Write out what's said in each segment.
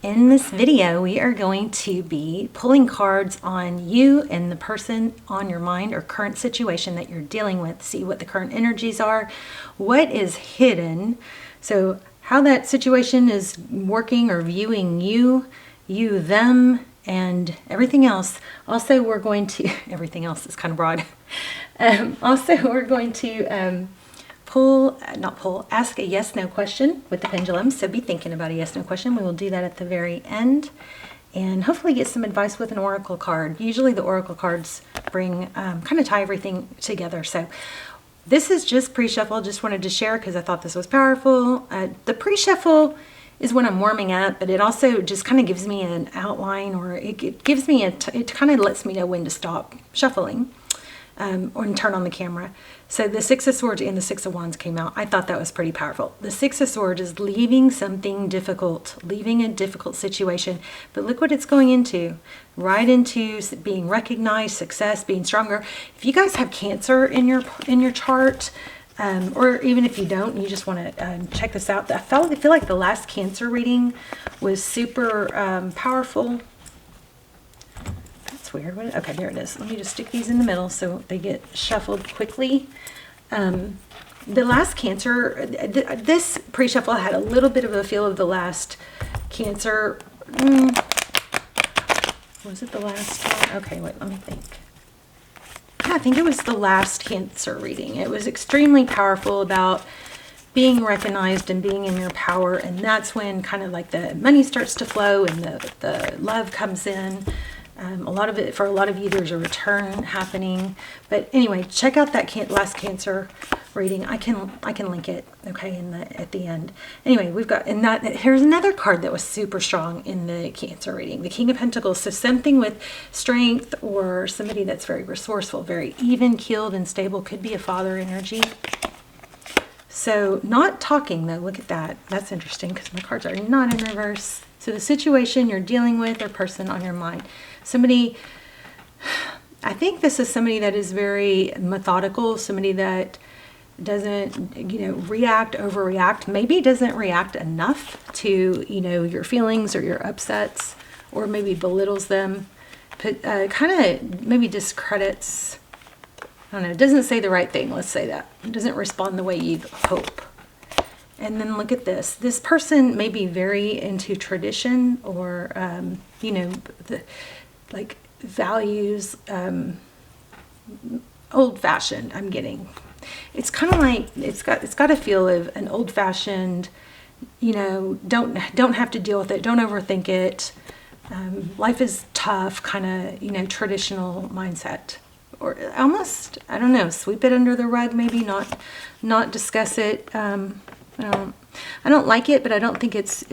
In this video, we are going to be pulling cards on you and the person on your mind or current situation that you're dealing with. See what the current energies are, what is hidden, so how that situation is working or viewing you, them, and everything else. Also, we're going to, everything else is kind of broad. Also, we're going to ask a yes/no question with the pendulum. So be thinking about a yes/no question. We will do that at the very end and hopefully get some advice with an oracle card. Usually the oracle cards bring, kind of tie everything together. So this is just pre-shuffle. Just wanted to share because I thought this was powerful. The pre-shuffle is when I'm warming up, but it also just kind of gives me an outline, or it gives me it kind of lets me know when to stop shuffling. Or turn on the camera. So the Six of Swords and the Six of Wands came out. I thought that was pretty powerful. The Six of Swords is leaving something difficult, leaving a difficult situation. But look what it's going into. Right into being recognized, success, being stronger. If you guys have Cancer in your chart, or even if you don't, you just want to check this out. I feel like the last Cancer reading was super powerful. Weird. Okay, there it is. Let me just stick these in the middle so they get shuffled quickly. The last Cancer, this pre-shuffle had a little bit of a feel of the last Cancer. Was it the last one? Okay, wait, let me think. Yeah, I think it was the last Cancer reading. It was extremely powerful about being recognized and being in your power, and that's when kind of like the money starts to flow and the love comes in. A lot of it, for a lot of you, there's a return happening. But anyway, check out that last Cancer reading. I can link it, okay, at the end. Anyway, we've got, and that here's another card that was super strong in the Cancer reading, the King of Pentacles. So something with strength, or somebody that's very resourceful, very even-keeled and stable. Could be a father energy. So not talking though. Look at that. That's interesting because my cards are not in reverse. So the situation you're dealing with or person on your mind. Somebody, I think this is somebody that is very methodical, somebody that doesn't, react, overreact, maybe doesn't react enough to, your feelings or your upsets, or maybe belittles them, but kind of maybe discredits, I don't know, doesn't say the right thing, let's say that. Doesn't respond the way you'd hope. And then look at this. This person may be very into tradition, or, like values, old-fashioned, I'm getting. It's kind of like, it's got a feel of an old-fashioned, don't have to deal with it, don't overthink it. Life is tough, kind of, traditional mindset. Or almost, I don't know, sweep it under the rug, maybe not discuss it. I don't like it, but I don't think it's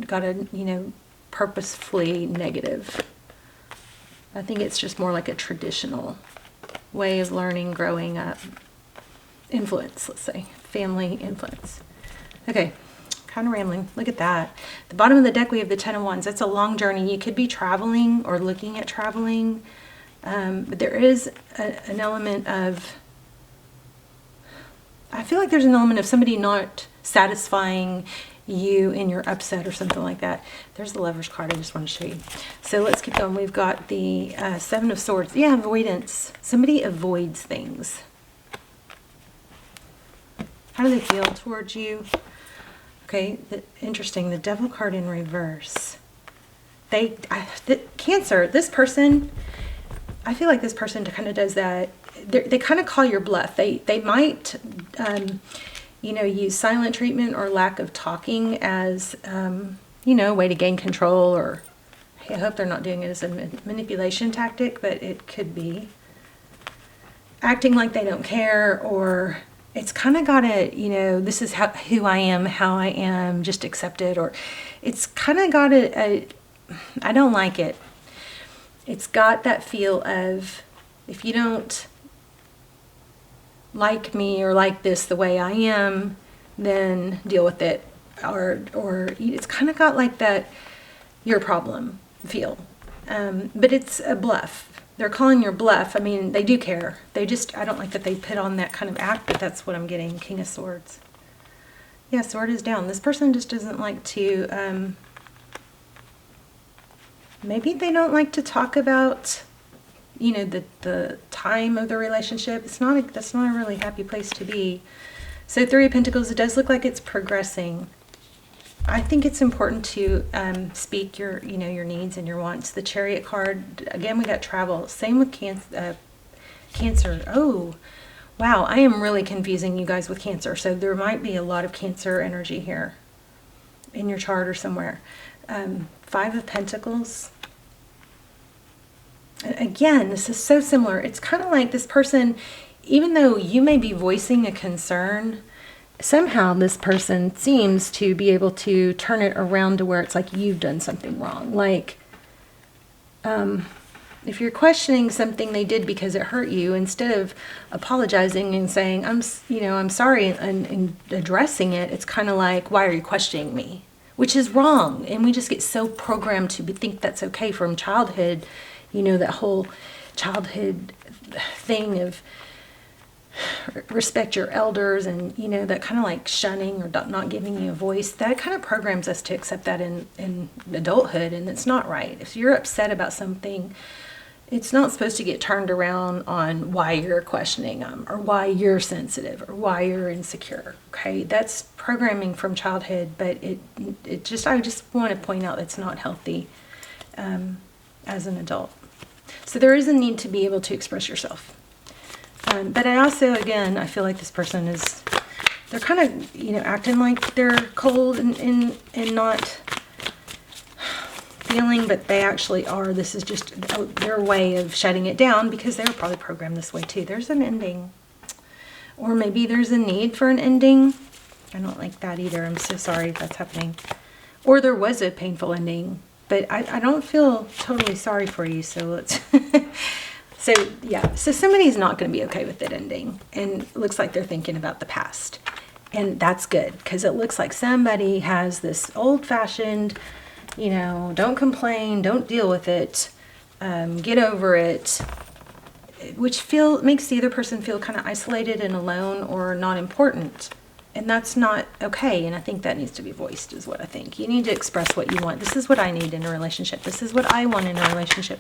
got a, purposefully negative. I think it's just more like a traditional way of learning, growing up. Influence, let's say. Family influence. Okay, kind of rambling. Look at that. The bottom of the deck, we have the Ten of Wands. That's a long journey. You could be traveling or looking at traveling. But there is an element of, I feel like there's an element of somebody not satisfying you in your upset or something like that. There's the Lover's card I just want to show you. So let's keep going. We've got the Seven of Swords. Yeah, avoidance. Somebody avoids things. How do they feel towards you? Okay, interesting. The Devil card in reverse. Cancer, this person, I feel like this person kind of does that. They kind of call your bluff. They might, use silent treatment or lack of talking as, a way to gain control, or I hope they're not doing it as a manipulation tactic, but it could be acting like they don't care, or it's kind of got a, this is who I am, how I am, just accept it, or it's kind of got I don't like it. It's got that feel of, if you don't like me or like this the way I am, then deal with it. Or it's kind of got like that your problem feel. But it's a bluff. They're calling your bluff. I mean, they do care. They just, I don't like that they put on that kind of act, but that's what I'm getting. King of Swords. Yeah, sword is down. This person just doesn't like to Maybe they don't like to talk about, you know, the time of the relationship. That's not a really happy place to be. So Three of Pentacles, it does look like it's progressing. I think it's important to speak your needs and your wants. The Chariot card, again, we got travel. Same with Cancer. Oh, wow. I am really confusing you guys with Cancer. So there might be a lot of Cancer energy here in your chart or somewhere. Five of Pentacles. And again, this is so similar. It's kind of like this person, even though you may be voicing a concern, somehow this person seems to be able to turn it around to where it's like you've done something wrong. Like, if you're questioning something they did because it hurt you, instead of apologizing and saying, I'm sorry, and addressing it, it's kind of like, why are you questioning me? Which is wrong. And we just get so programmed to think that's okay from childhood, you know, that whole childhood thing of respect your elders, and, you know, that kind of like shunning or not giving you a voice, that kind of programs us to accept that in adulthood, and it's not right. If you're upset about something, it's not supposed to get turned around on why you're questioning them, or why you're sensitive, or why you're insecure. Okay, that's programming from childhood, but I just want to point out it's not healthy as an adult. So there is a need to be able to express yourself. But I also, again, I feel like this person they're kind of, you know, acting like they're cold and not feeling, but they actually are. This is just their way of shutting it down, because they were probably programmed this way too. There's an ending. Or maybe there's a need for an ending. I don't like that either. I'm so sorry if that's happening. Or there was a painful ending, but I don't feel totally sorry for you, so let's... So, yeah, so somebody's not going to be okay with it ending, and it looks like they're thinking about the past. And that's good, because it looks like somebody has this old-fashioned, you know, don't complain, don't deal with it, get over it, which makes the other person feel kind of isolated and alone or not important. And that's not okay, and I think that needs to be voiced, is what I think. You need to express what you want. This is what I need in a relationship. This is what I want in a relationship.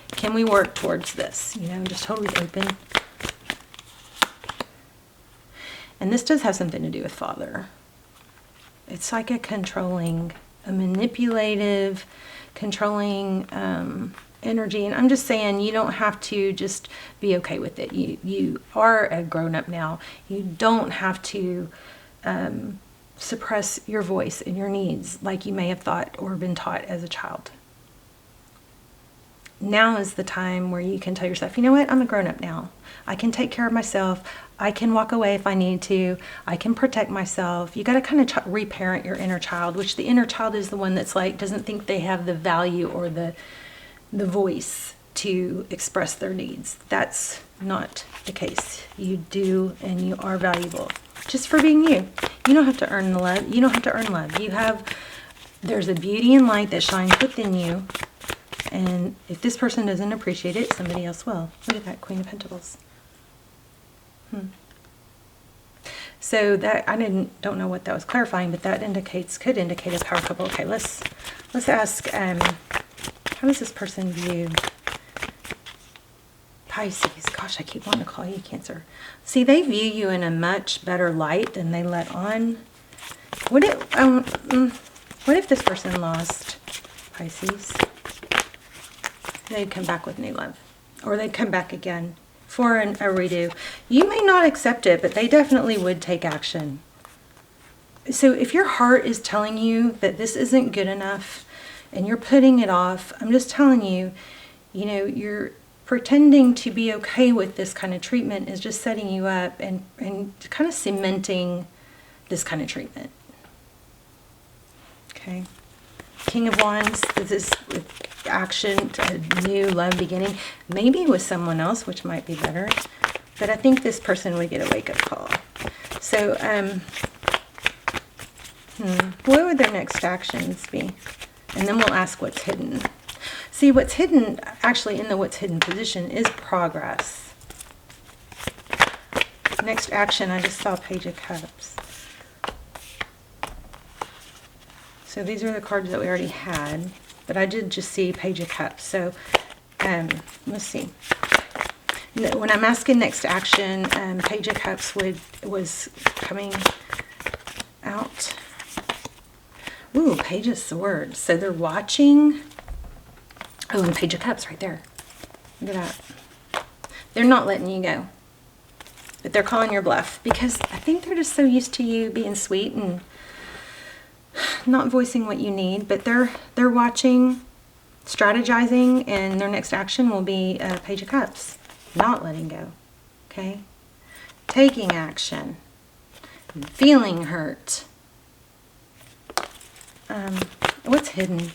Can we work towards this? You know, just totally open. And this does have something to do with father. It's like a manipulative, controlling energy. And I'm just saying, you don't have to just be okay with it. You are a grown-up now. You don't have to suppress your voice and your needs like you may have thought or been taught as a child. Now is the time where you can tell yourself, you know what, I'm a grown-up now. I can take care of myself. I can walk away if I need to. I can protect myself. You got to kind of reparent your inner child, which the inner child is the one that's like, doesn't think they have the value or the voice to express their needs. That's not the case. You do, and you are valuable just for being you. You don't have to earn the love. You don't have to earn love. There's a beauty and light that shines within you. And if this person doesn't appreciate it, somebody else will. Look at that, Queen of Pentacles. So that, don't know what that was clarifying, but that could indicate a power couple. Okay, let's ask, how does this person view Pisces? Gosh, I keep wanting to call you Cancer. See, they view you in a much better light than they let on. What if this person lost Pisces? They'd come back with new love, or they'd come back again for a redo. You may not accept it, but they definitely would take action. So if your heart is telling you that this isn't good enough and you're putting it off, I'm just telling you, you know, you're pretending to be okay with this kind of treatment is just setting you up and kind of cementing this kind of treatment. Okay. King of Wands, this is action, a new love beginning, maybe with someone else, which might be better, but I think this person would get a wake-up call. So, what would their next actions be? And then we'll ask what's hidden. See, what's hidden, actually in the what's hidden position, is progress. Next action, I just saw Page of Cups. So these are the cards that we already had. but I did just see Page of Cups. So let's see. When I'm asking next action, Page of Cups was coming out. Ooh, Page of Swords. So they're watching. Oh, and Page of Cups right there. Look at that. They're not letting you go. But they're calling your bluff because I think they're just so used to you being sweet and not voicing what you need. But they're watching, strategizing, and their next action will be Page of Cups. Not letting go. Okay? Taking action. Feeling hurt. What's hidden?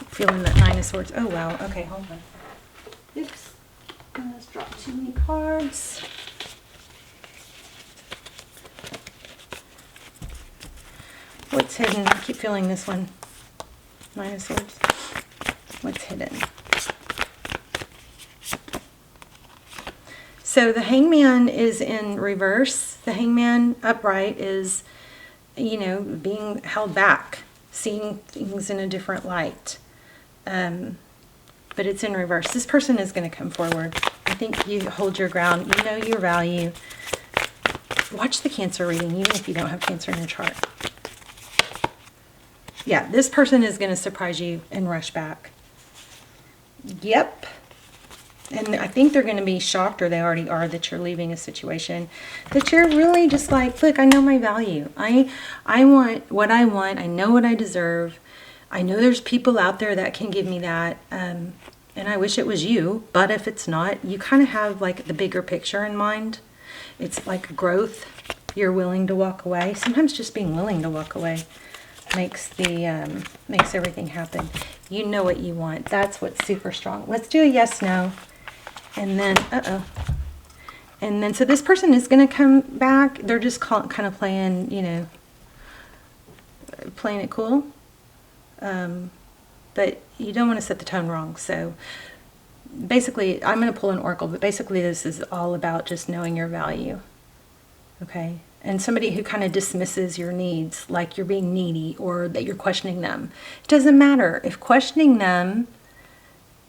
Feeling that Nine of Swords. Oh, wow. Okay, hold on. Oops. I just dropped too many cards. What's hidden? I keep feeling this one. Nine of Swords. What's hidden? So the Hangman is in reverse. The Hangman upright is, you know, being held back, seeing things in a different light. But it's in reverse. This person is going to come forward. I think you hold your ground. You know your value. Watch the Cancer reading, even if you don't have Cancer in your chart. Yeah, this person is going to surprise you and rush back. Yep. And I think they're going to be shocked, or they already are, that you're leaving a situation. That you're really just like, look, I know my value. I want what I want. I know what I deserve. I know there's people out there that can give me that. And I wish it was you. But if it's not, you kind of have like the bigger picture in mind. It's like growth. You're willing to walk away. Sometimes just being willing to walk away makes everything happen. You know what you want. That's what's super strong. Let's do a yes, no. And then, and then, so this person is going to come back. They're just kind of playing, you know, playing it cool. But you don't want to set the tone wrong. So basically, I'm going to pull an oracle, but basically this is all about just knowing your value. Okay? And somebody who kind of dismisses your needs, like you're being needy or that you're questioning them. It doesn't matter. If questioning them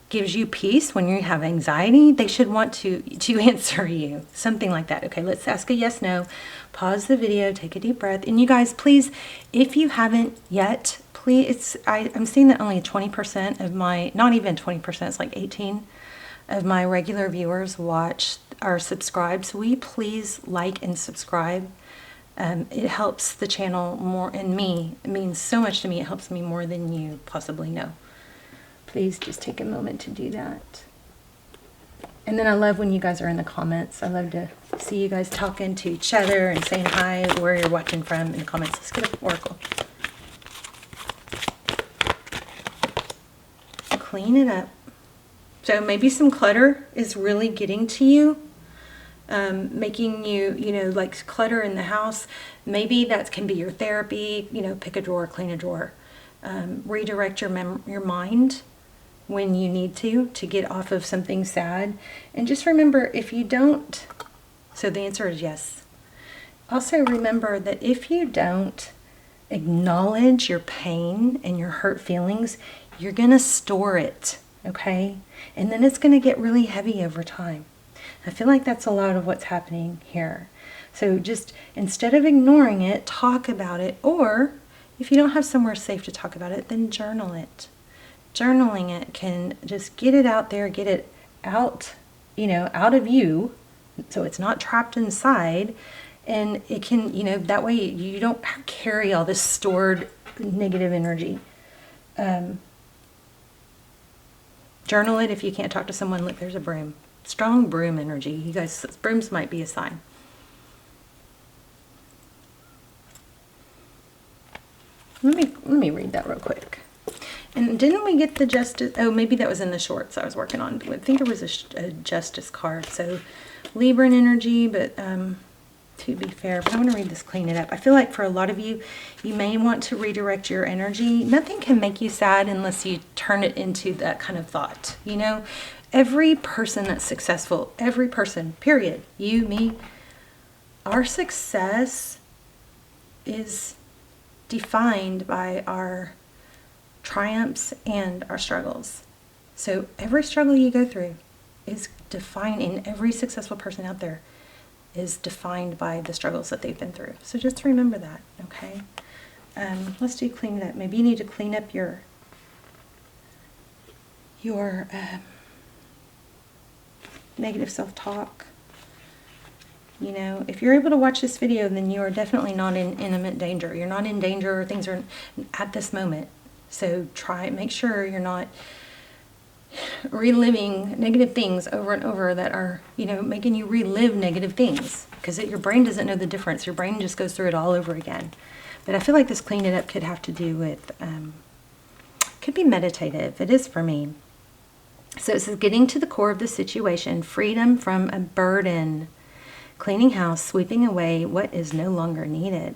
gives you peace when you have anxiety, they should want to answer you. Something like that. Okay, let's ask a yes, no. Pause the video, take a deep breath. And you guys, please, if you haven't yet, please, I'm seeing that only 20% of my, not even 20%, it's like 18 of my regular viewers watch or subscribe. So will you please like and subscribe? It helps the channel more, and me. It means so much to me. It helps me more than you possibly know. Please just take a moment to do that. And then I love when you guys are in the comments. I love to see you guys talking to each other and saying hi, where you're watching from in the comments. Let's get an oracle. Clean it up. So maybe some clutter is really getting to you. Making you, you know, like clutter in the house. Maybe that can be your therapy. You know, pick a drawer, clean a drawer. Redirect your mind when you need to get off of something sad. And just remember, if you don't, so the answer is yes. Also remember that if you don't acknowledge your pain and your hurt feelings, you're going to store it, okay? And then it's going to get really heavy over time. I feel like that's a lot of what's happening here. So just instead of ignoring it, talk about it. Or if you don't have somewhere safe to talk about it, then journal it. Journaling it can just get it out there, get it out, you know, out of you, so it's not trapped inside. And it can, you know, that way you don't carry all this stored negative energy. Journal it. If you can't talk to someone, look, there's a broom. Strong broom energy. You guys, brooms might be a sign. Let me read that real quick. And didn't we get the justice? Oh, maybe that was in the shorts I was working on. I think there was a justice card. So Libran energy, but to be fair, but I want to read this, clean it up. I feel like for a lot of you, you may want to redirect your energy. Nothing can make you sad unless you turn it into that kind of thought. You know, every person that's successful, every person, period, you, me, our success is defined by our triumphs and our struggles. So every struggle you go through is defined, and every successful person out there is defined by the struggles that they've been through. So just remember that, okay? Let's do clean it up. Maybe you need to clean up your negative self-talk. You know, if you're able to watch this video, then you are definitely not in imminent danger. You're not in danger, or things are at this moment. So make sure you're not reliving negative things over and over that are, you know, making you relive negative things, because your brain doesn't know the difference. Your brain just goes through it all over again. But I feel like this clean it up could have to do with, could be meditative. It is for me. So it says, getting to the core of the situation, freedom from a burden, cleaning house, sweeping away what is no longer needed.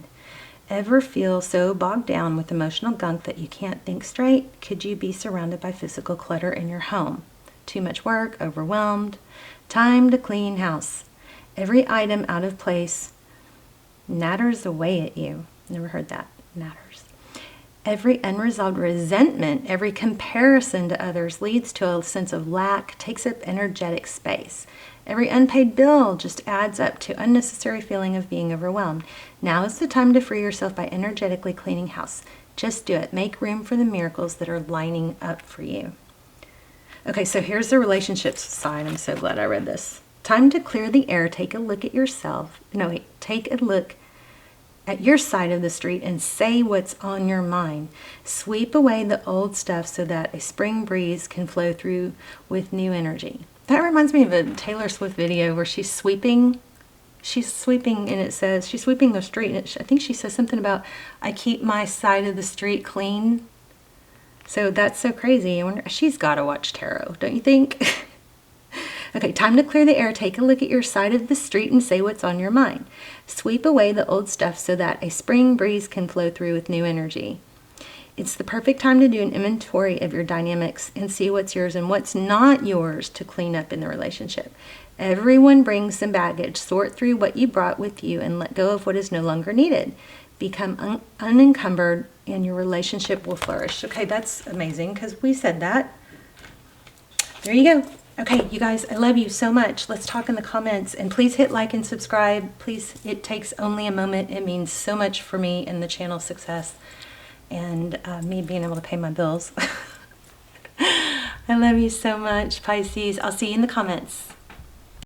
Ever feel so bogged down with emotional gunk that you can't think straight? Could you be surrounded by physical clutter in your home? Too much work, overwhelmed? Time to clean house. Every item out of place natters away at you. Never heard that. Natters. Every unresolved resentment, every comparison to others leads to a sense of lack, takes up energetic space. Every unpaid bill just adds up to unnecessary feeling of being overwhelmed. Now is the time to free yourself by energetically cleaning house. Just do it. Make room for the miracles that are lining up for you. Okay, so here's the relationships side. I'm so glad I read this. Time to clear the air. Take a look at yourself. No, wait. Take a look at your side of the street and say what's on your mind. Sweep away the old stuff so that a spring breeze can flow through with new energy. That reminds me of a Taylor Swift video where she's sweeping and it says, she's sweeping the street, and I think she says something about, I keep my side of the street clean. So that's so crazy. I wonder, she's got to watch tarot, don't you think? Okay, time to clear the air. Take a look at your side of the street and say what's on your mind. Sweep away the old stuff so that a spring breeze can flow through with new energy. It's the perfect time to do an inventory of your dynamics and see what's yours and what's not yours to clean up in the relationship. Everyone brings some baggage. Sort through what you brought with you and let go of what is no longer needed. Become unencumbered and your relationship will flourish. Okay, that's amazing because we said that. There you go. Okay, you guys, I love you so much. Let's talk in the comments, and please hit like and subscribe. Please, it takes only a moment. It means so much for me and the channel's success and me being able to pay my bills. I love you so much, Pisces. I'll see you in the comments.